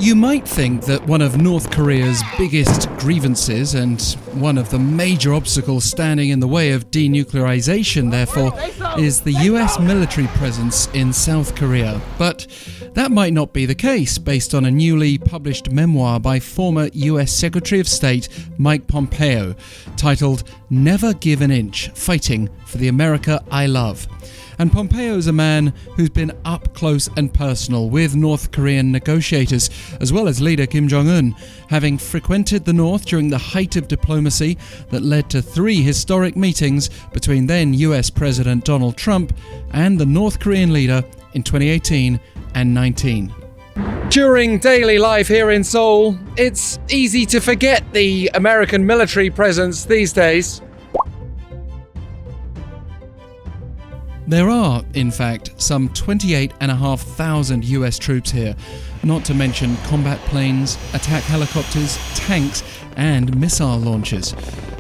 You might think that one of North Korea's biggest grievances and one of the major obstacles standing in the way of denuclearization, therefore, is the US military presence in South Korea. But that might not be the case based on a newly published memoir by former US Secretary of State Mike Pompeo, titled "Never Give an Inch: Fighting for the America I Love." And Pompeo's a man who's been up close and personal with North Korean negotiators, as well as leader Kim Jong-un, having frequented the North during the height of diplomacy that led to 3 historic meetings between then US President Donald Trump and the North Korean leader in 2018 and 19. During daily life here in Seoul, it's easy to forget the American military presence these days. There are, in fact, some 28,500 US troops here, not to mention combat planes, attack helicopters, tanks, and missile launchers.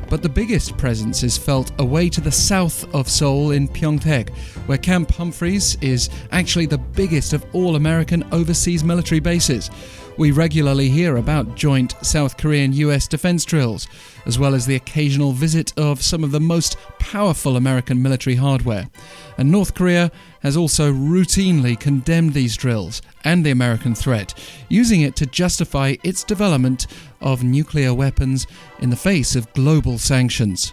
But the biggest presence is felt away to the south of Seoul in Pyeongtaek, where Camp Humphreys is actually the biggest of all American overseas military bases. We regularly hear about joint South Korean-US defense drills, as well as the occasional visit of some of the most powerful American military hardware. And North Korea has also routinely condemned these drills and the American threat, using it to justify its development of nuclear weapons in the face of global sanctions.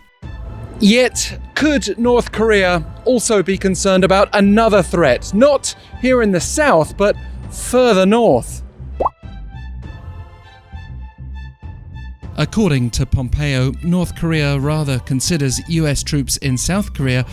Yet, could North Korea also be concerned about another threat, not here in the south, but further north? According to Pompeo, North Korea rather considers US troops in South Korea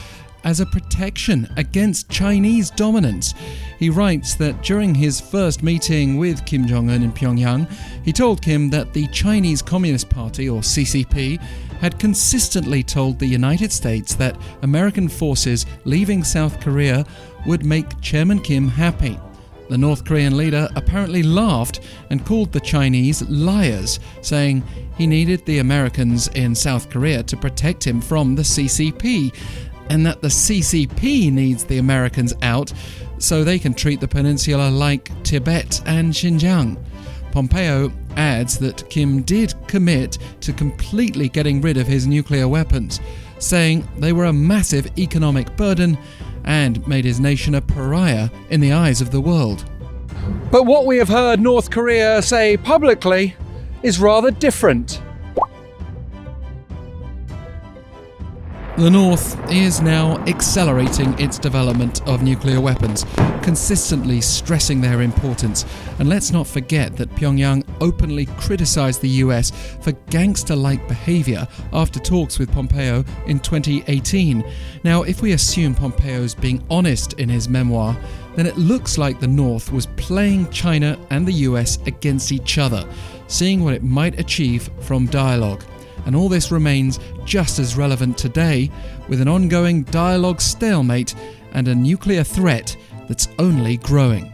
as a protection against Chinese dominance. He writes that during his first meeting with Kim Jong-un in Pyongyang, he told Kim that the Chinese Communist Party, or CCP, had consistently told the United States that American forces leaving South Korea would make Chairman Kim happy. The North Korean leader apparently laughed and called the Chinese liars, saying he needed the Americans in South Korea to protect him from the CCP, and that the CCP needs the Americans out so they can treat the peninsula like Tibet and Xinjiang. Pompeo adds that Kim did commit to completely getting rid of his nuclear weapons, saying they were a massive economic burden and made his nation a pariah in the eyes of the world. But what we have heard North Korea say publicly is rather different. The North is now accelerating its development of nuclear weapons, consistently stressing their importance. And let's not forget that Pyongyang openly criticized the US for gangster-like behavior after talks with Pompeo in 2018. Now, if we assume Pompeo's being honest in his memoir, then it looks like the North was playing China and the US against each other, seeing what it might achieve from dialogue. And all this remains just as relevant today, with an ongoing dialogue stalemate and a nuclear threat that's only growing.